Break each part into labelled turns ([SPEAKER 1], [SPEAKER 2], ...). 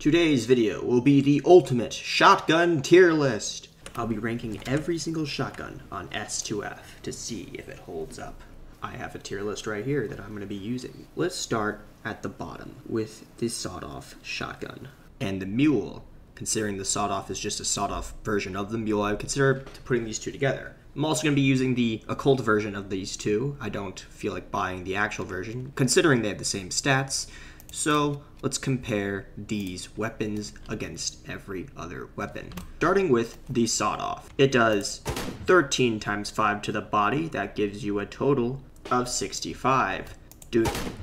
[SPEAKER 1] Today's video will be the ultimate shotgun tier list. I'll be ranking every single shotgun on S to F to see if it holds up. I have a tier list right here that I'm going to be using. Let's start at the bottom with the sawed-off shotgun. And the Mule, considering the sawed-off is just a sawed-off version of the Mule, I would consider putting these two together. I'm also going to be using the occult version of these two. I don't feel like buying the actual version, considering they have the same stats. So let's compare these weapons against every other weapon. Starting with the sawed-off. It does 13 times 5 to the body. That gives you a total of 65.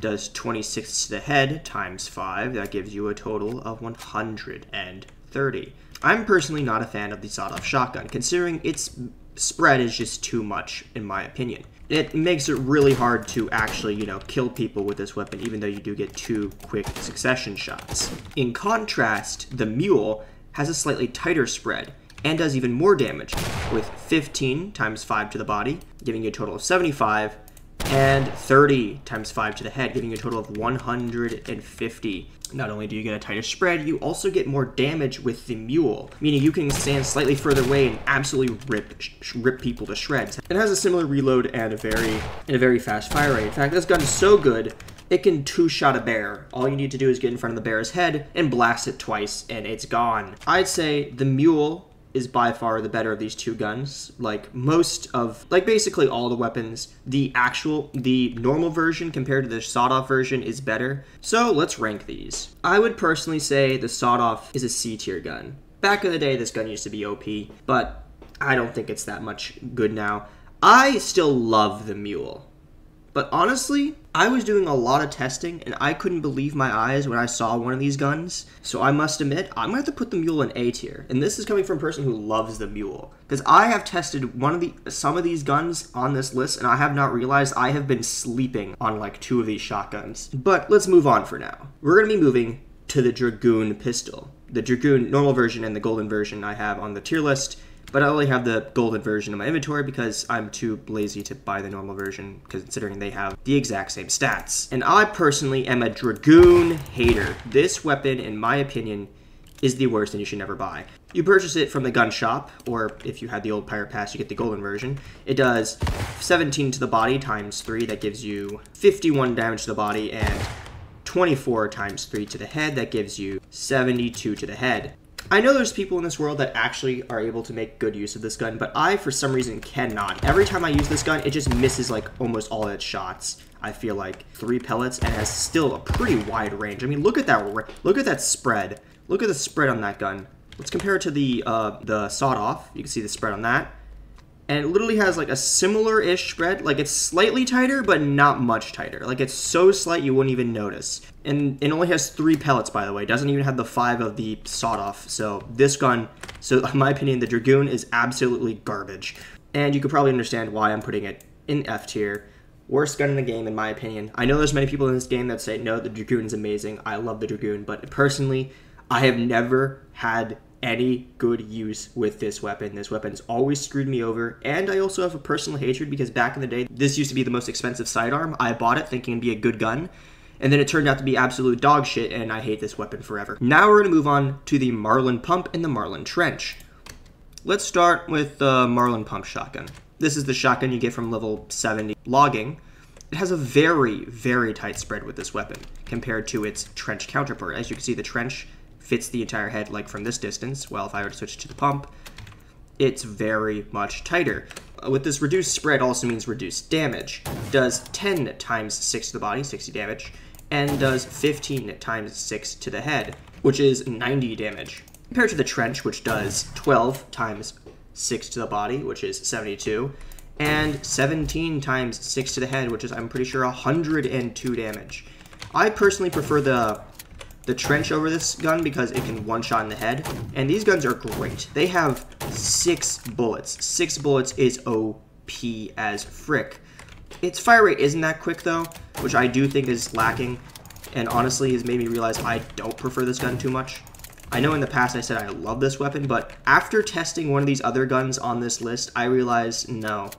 [SPEAKER 1] Does 26 to the head times 5. That gives you a total of 130. I'm personally not a fan of the sawed-off shotgun, considering its spread is just too much, in my opinion. It makes it really hard to actually, kill people with this weapon, even though you do get 2 quick succession shots. In contrast, the Mule has a slightly tighter spread and does even more damage, with 15 times 5 to the body, giving you a total of 75, and 30 times 5 to the head, giving you a total of 150. Not only do you get a tighter spread, you also get more damage with the Mule, meaning you can stand slightly further away and absolutely rip people to shreds. It has a similar reload and a very fast fire rate. In fact, this gun is so good, it can 2-shot a bear. All you need to do is get in front of the bear's head and blast it twice, and it's gone. I'd say the Mule is by far the better of these two guns. Basically all the weapons, the normal version compared to the sawed-off version is better. So let's rank these. I would personally say the sawed-off is a C tier gun. Back in the day, this gun used to be OP, but I don't think it's that much good now. I still love the Mule. But honestly, I was doing a lot of testing, and I couldn't believe my eyes when I saw one of these guns. So I must admit, I'm going to have to put the Mule in A tier. And this is coming from a person who loves the Mule. Because I have tested some of these guns on this list, and I have not realized I have been sleeping on like 2 of these shotguns. But let's move on for now. We're going to be moving to the Dragoon Pistol. The Dragoon normal version and the golden version I have on the tier list. But I only have the golden version in my inventory because I'm too lazy to buy the normal version, considering they have the exact same stats. And I personally am a Dragoon hater. This weapon, in my opinion, is the worst and you should never buy. You purchase it from the gun shop, or if you had the old Pirate Pass, you get the golden version. It does 17 to the body times 3. That gives you 51 damage to the body, and 24 times 3 to the head. That gives you 72 to the head. I know there's people in this world that actually are able to make good use of this gun, but I, for some reason, cannot. Every time I use this gun, it just misses, almost all of its shots. I feel like 3 pellets, and has still a pretty wide range. I mean, look at that spread. Look at the spread on that gun. Let's compare it to the sawed-off. You can see the spread on that. And it literally has, a similar-ish spread. It's slightly tighter, but not much tighter. It's so slight you wouldn't even notice. And it only has 3 pellets, by the way. It doesn't even have the 5 of the sawed-off. So this gun, in my opinion, the Dragoon is absolutely garbage. And you could probably understand why I'm putting it in F tier. Worst gun in the game, in my opinion. I know there's many people in this game that say, no, the Dragoon is amazing. I love the Dragoon. But personally, I have never had any good use with this weapon. This weapon's always screwed me over, and I also have a personal hatred because back in the day, this used to be the most expensive sidearm. I bought it thinking it'd be a good gun, and then it turned out to be absolute dog shit, and I hate this weapon forever. Now we're going to move on to the Marlin Pump and the Marlin Trench. Let's start with the Marlin Pump shotgun. This is the shotgun you get from level 70 logging. It has a very, very tight spread with this weapon compared to its trench counterpart. As you can see, the trench fits the entire head from this distance. Well, if I were to switch to the pump, it's very much tighter. With this reduced spread also means reduced damage. Does 10 times 6 to the body, 60 damage, and does 15 times 6 to the head, which is 90 damage. Compared to the trench, which does 12 times 6 to the body, which is 72, and 17 times 6 to the head, which is, I'm pretty sure, 102 damage. I personally prefer the trench over this gun because it can one-shot in the head, and these guns are great. They have 6 bullets. 6 bullets is OP as frick. Its fire rate isn't that quick though, which I do think is lacking, and honestly has made me realize I don't prefer this gun too much. I know in the past I said I love this weapon, but after testing one of these other guns on this list, I realized no.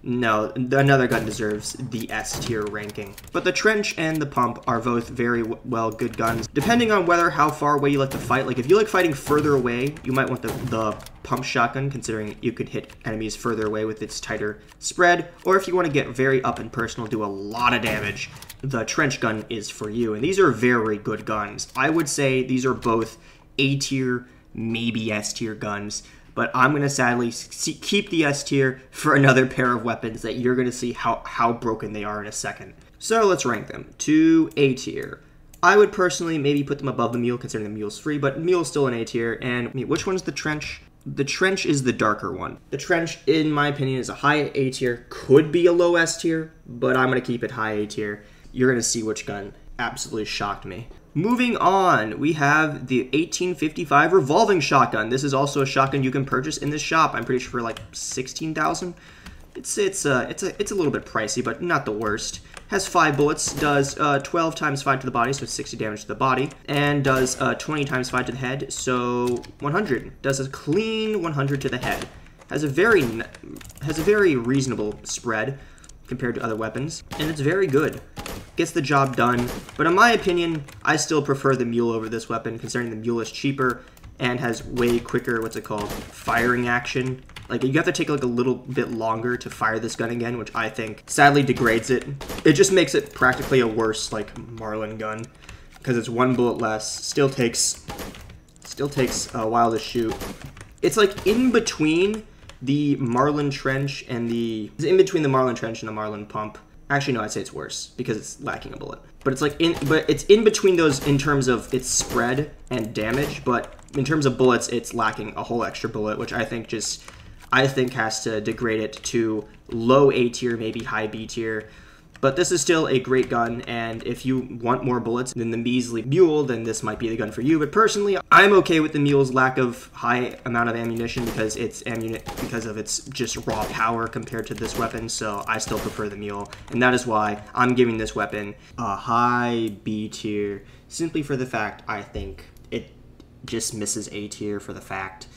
[SPEAKER 1] No, another gun deserves the S tier ranking. But the trench and the pump are both very well good guns. Depending on how far away you like to fight, like if you like fighting further away, you might want the pump shotgun, considering you could hit enemies further away with its tighter spread. Or if you want to get very up and personal, do a lot of damage, the trench gun is for you. And these are very good guns. I would say these are both A tier, maybe S tier guns. But I'm going to sadly keep the S tier for another pair of weapons that you're going to see how broken they are in a second. So let's rank them to A tier. I would personally maybe put them above the Mule, considering the Mule's free, but Mule's still an A tier. And which one's the trench? The trench is the darker one. The trench, in my opinion, is a high A tier, could be a low S tier, but I'm going to keep it high A tier. You're going to see which gun absolutely shocked me. Moving on, we have the 1855 Revolving Shotgun. This is also a shotgun you can purchase in this shop. I'm pretty sure for like 16,000. It's a little bit pricey, but not the worst. Has 5 bullets, does 12 times 5 to the body, so 60 damage to the body, and does 20 times 5 to the head, so 100. Does a clean 100 to the head. Has a very reasonable spread compared to other weapons, and it's very good. Gets the job done, but in my opinion, I still prefer the Mule over this weapon, considering the Mule is cheaper and has way quicker, firing action. Like, you have to take like a little bit longer to fire this gun again, which I think sadly degrades it. It just makes it practically a worse, like, Marlin gun, because it's 1 bullet less, still takes a while to shoot. It's like in between the Marlin trench and the Marlin pump. Actually, no, I'd say it's worse because it's lacking a bullet. But it's in between those in terms of its spread and damage. But in terms of bullets, it's lacking a whole extra bullet, which I think has to degrade it to low A tier, maybe high B tier. But this is still a great gun, and if you want more bullets than the measly Mule, then this might be the gun for you. But personally, I'm okay with the Mule's lack of high amount of ammunition because of its just raw power compared to this weapon, so I still prefer the Mule. And that is why I'm giving this weapon a high B tier, simply for the fact I think it just misses A tier for the fact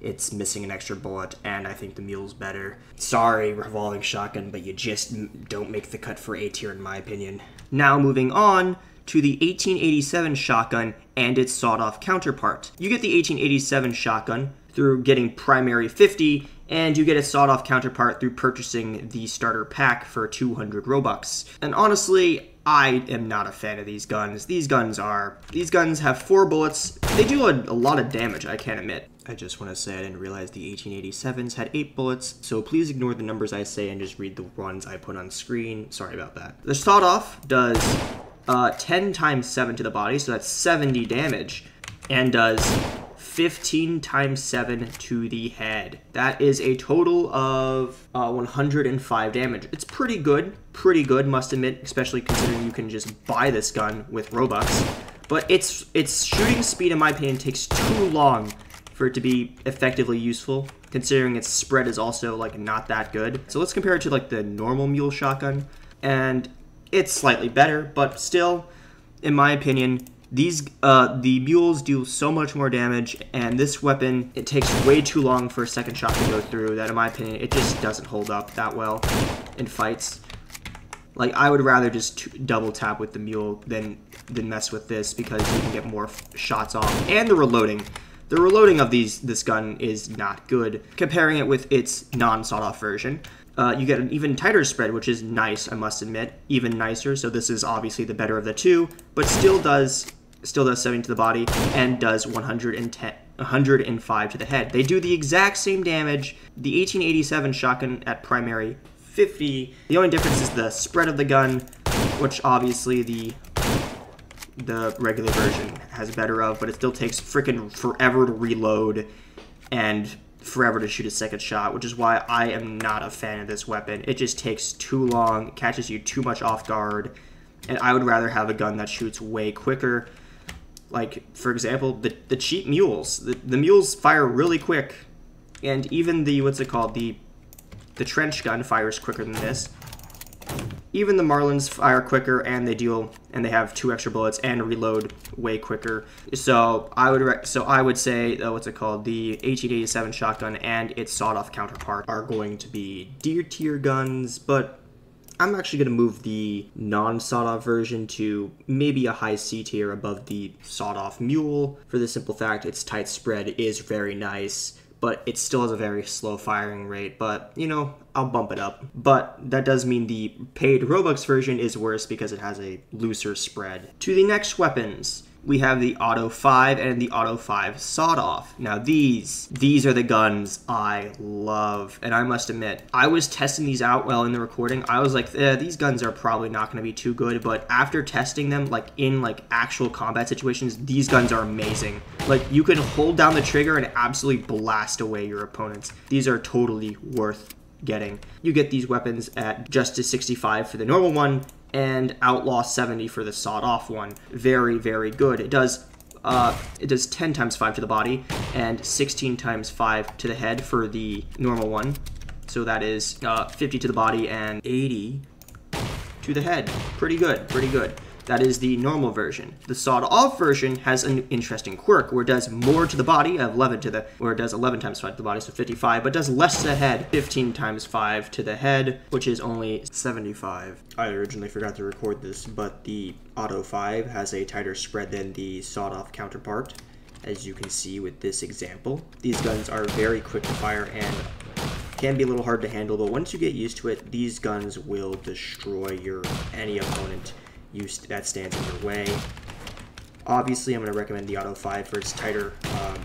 [SPEAKER 1] it's missing an extra bullet, and I think the Mule's better. Sorry, Revolving Shotgun, but you just don't make the cut for A tier in my opinion. Now moving on to the 1887 shotgun and its sawed-off counterpart. You get the 1887 shotgun through getting primary 50, and you get a sawed-off counterpart through purchasing the starter pack for 200 Robux. And honestly, I am not a fan of these guns. These guns have 4 bullets. They do a lot of damage, I can't admit. I just want to say I didn't realize the 1887s had 8 bullets, so please ignore the numbers I say and just read the ones I put on screen. Sorry about that. The sawed-off does 10 times 7 to the body, so that's 70 damage, and does 15 times 7 to the head. That is a total of 105 damage. It's pretty good, must admit, especially considering you can just buy this gun with Robux. But its shooting speed, in my opinion, takes too long for it to be effectively useful, considering its spread is also like not that good. So let's compare it to like the normal Mule shotgun, and it's slightly better, but still, in my opinion, the Mules do so much more damage, and this weapon, it takes way too long for a second shot to go through, that in my opinion, it just doesn't hold up that well in fights. Like, I would rather just double tap with the Mule than mess with this, because you can get more shots off. And the reloading. The reloading of this gun is not good. Comparing it with its non-sawed-off version, you get an even tighter spread, which is nice, I must admit. Even nicer, so this is obviously the better of the two, but still does 70 to the body and does 105 to the head. They do the exact same damage. The 1887 shotgun at primary 50. The only difference is the spread of the gun, which obviously the regular version has better of, but it still takes freaking forever to reload and forever to shoot a second shot, which is why I am not a fan of this weapon. It just takes too long, catches you too much off guard, and I would rather have a gun that shoots way quicker. Like, for example, the cheap Mules. The Mules fire really quick, and even the trench gun fires quicker than this. Even the Marlins fire quicker, and they have 2 extra bullets and reload way quicker. So I would say, what's it called? The 1887 shotgun and its sawed-off counterpart are going to be D tier guns, but I'm actually going to move the non-sawed-off version to maybe a high C tier above the sawed-off Mule, for the simple fact its tight spread is very nice, but it still has a very slow firing rate. But, you know, I'll bump it up. But that does mean the paid Robux version is worse because it has a looser spread. To the next weapons, we have the Auto 5 and the Auto 5 sawed-off. Now these are the guns I love, and I must admit, I was testing these out while in the recording. I was like, these guns are probably not going to be too good, but after testing them, like in like actual combat situations, these guns are amazing. Like, you can hold down the trigger and absolutely blast away your opponents. These are totally worth getting. You get these weapons at Justice 65 for the normal one, and Outlaw 70 for the sawed-off one. Very, very good. It does 10 times 5 to the body and 16 times 5 to the head for the normal one. So that is 50 to the body and 80 to the head. Pretty good, pretty good. That is the normal version. The sawed-off version has an interesting quirk where it does more to the body, where it does 11 times 5 to the body, so 55, but does less to the head, 15 times 5 to the head, which is only 75. I originally forgot to record this, but the Auto 5 has a tighter spread than the sawed-off counterpart, as you can see with this example. These guns are very quick to fire and can be a little hard to handle, but once you get used to it, these guns will destroy any opponent that stands in your way. Obviously, I'm going to recommend the Auto 5 for its tighter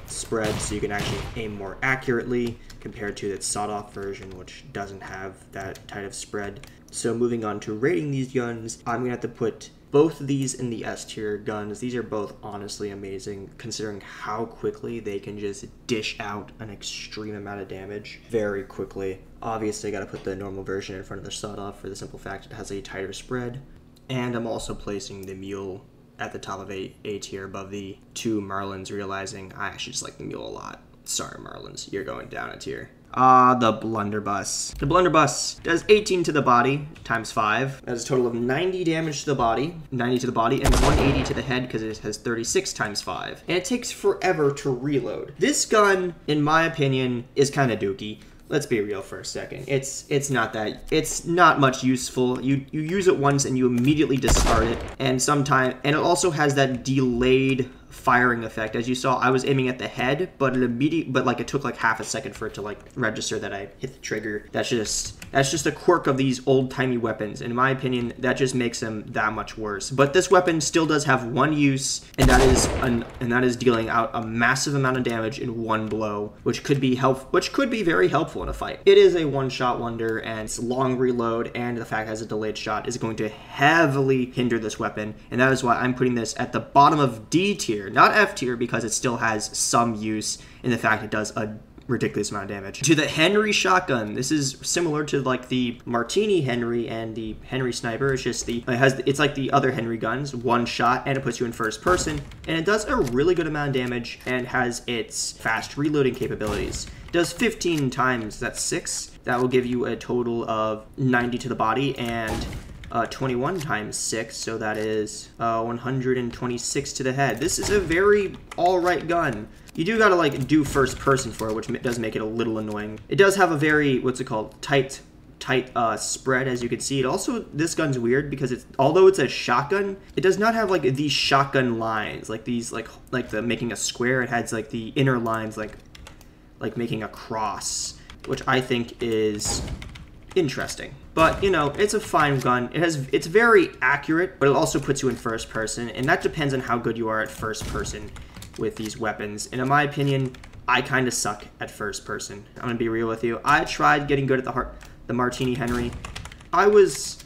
[SPEAKER 1] spread, so you can actually aim more accurately compared to its sawed-off version, which doesn't have that tight of spread. So moving on to rating these guns, I'm going to have to put both of these in the S tier guns. These are both honestly amazing, considering how quickly they can just dish out an extreme amount of damage very quickly. Obviously, I got to put the normal version in front of the sawed-off for the simple fact it has a tighter spread. And I'm also placing the Mule at the top of A tier above the 2 Marlins, realizing I actually just like the Mule a lot. Sorry, Marlins, you're going down a tier. The Blunderbuss. The Blunderbuss does 18 to the body times 5. That is a total of 90 damage to the body, 90 to the body, and 180 to the head because it has 36 times 5. And it takes forever to reload. This gun, in my opinion, is kind of dookie. Let's be real for a second. It's not much useful. You use it once and you immediately discard it, and it also has that delayed firing effect. As you saw, I was aiming at the head, but it took like half a second for it to like register that I hit the trigger. That's just a quirk of these old-timey weapons. In my opinion, that just makes them that much worse. But this weapon still does have one use, and that is dealing out a massive amount of damage in one blow, which could be very helpful in a fight. It is a one-shot wonder, and its long reload and the fact it has a delayed shot is going to heavily hinder this weapon, and that is why I'm putting this at the bottom of D tier, not F tier, because it still has some use in the fact it does a ridiculous amount of damage. To the Henry shotgun, this is similar to like the Martini Henry and the Henry Sniper. It's just it's like the other Henry guns, one shot, and it puts you in first person, and it does a really good amount of damage and has its fast reloading capabilities. It does 15 times, that's 6. That will give you a total of 90 to the body and 21 times 6, so that is 126 to the head. This is a very alright gun. You do gotta like do first person for it, which does make it a little annoying. It does have a very, tight spread, as you can see. It also, this gun's weird because although it's a shotgun, it does not have like these shotgun lines, like these, like the making a square. It has like the inner lines, like making a cross, which I think is interesting. But, you know, it's a fine gun. It's very accurate, but it also puts you in first person, and that depends on how good you are at first person with these weapons. And in my opinion, I kind of suck at first person. I'm gonna be real with you. I tried getting good at the Martini Henry. I was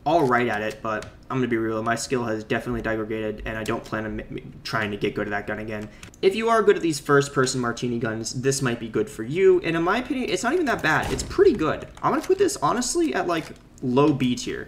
[SPEAKER 1] all right at it, but I'm gonna be real. My skill has definitely degraded, and I don't plan on trying to get good at that gun again. If you are good at these first-person Martini guns, this might be good for you. And in my opinion, it's not even that bad. It's pretty good. I'm gonna put this honestly at like low B tier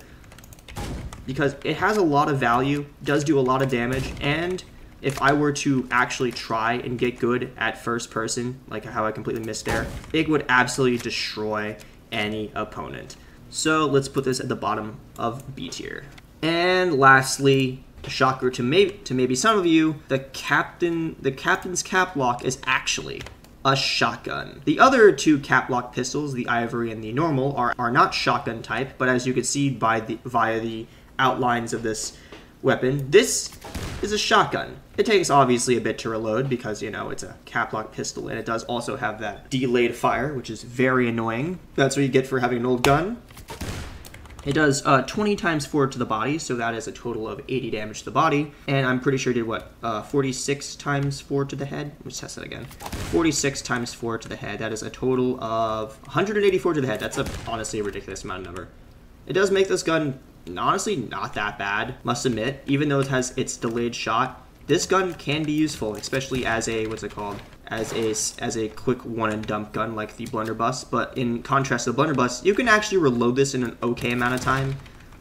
[SPEAKER 1] because it has a lot of value, does do a lot of damage, and if I were to actually try and get good at first person, like how I completely missed there, it would absolutely destroy any opponent. So let's put this at the bottom of B tier. And lastly, a shocker to maybe some of you, the captain's Caplock is actually a shotgun. The other two Caplock pistols, the Ivory and the normal, are not shotgun type, but as you can see via the outlines of this weapon, this is a shotgun. It takes obviously a bit to reload because, you know, it's a Caplock pistol, and it does also have that delayed fire, which is very annoying. That's what you get for having an old gun. It does 20 times 4 to the body, so that is a total of 80 damage to the body. And I'm pretty sure it did, what, 46 times 4 to the head? Let's test that again. 46 times 4 to the head. That is a total of 184 to the head. That's honestly a ridiculous amount of number. It does make this gun, honestly, not that bad, must admit. Even though it has its delayed shot, this gun can be useful, especially as a, what's it called? As a quick one-and-dump gun like the Blunderbuss, but in contrast to the Blunderbuss, you can actually reload this in an okay amount of time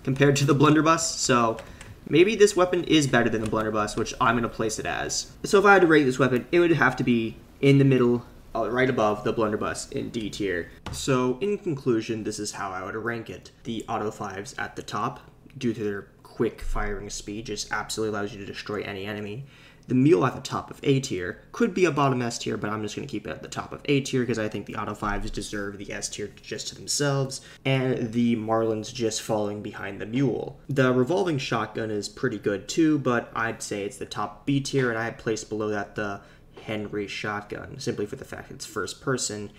[SPEAKER 1] compared to the Blunderbuss, so maybe this weapon is better than the Blunderbuss, which I'm going to place it as. So if I had to rate this weapon, it would have to be in the middle, right above the Blunderbuss in D tier. So in conclusion, this is how I would rank it. The Auto 5s at the top, due to their quick firing speed, just absolutely allows you to destroy any enemy. The Mule at the top of A tier could be a bottom S tier, but I'm just going to keep it at the top of A tier because I think the Auto 5s deserve the S tier just to themselves, and the Marlin's just falling behind the Mule. The Revolving Shotgun is pretty good too, but I'd say it's the top B tier, and I'd place below that the Henry Shotgun, simply for the fact it's first person,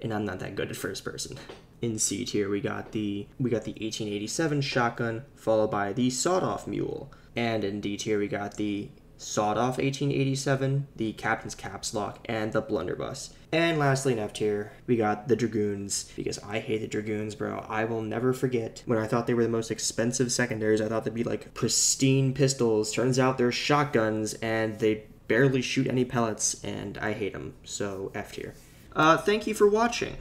[SPEAKER 1] and I'm not that good at first person. In C tier, we got the 1887 Shotgun, followed by the Sawed-Off Mule, and in D tier, we got the Sawed-Off 1887, the Captain's Caplock, and the Blunderbuss. And lastly, in F tier, we got the Dragoons, because I hate the Dragoons, bro. I will never forget when I thought they were the most expensive secondaries. I thought they'd be like pristine pistols. Turns out they're shotguns, and they barely shoot any pellets, and I hate them. So F tier. Thank you for watching.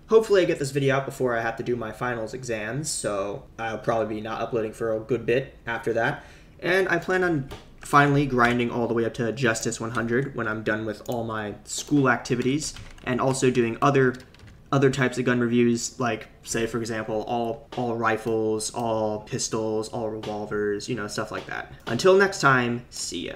[SPEAKER 1] Hopefully I get this video out before I have to do my finals exams, so I'll probably be not uploading for a good bit after that. And I plan on finally grinding all the way up to Justice 100 when I'm done with all my school activities, and also doing other types of gun reviews, like, say, for example, all rifles, all pistols, all revolvers, you know, stuff like that. Until next time, see ya.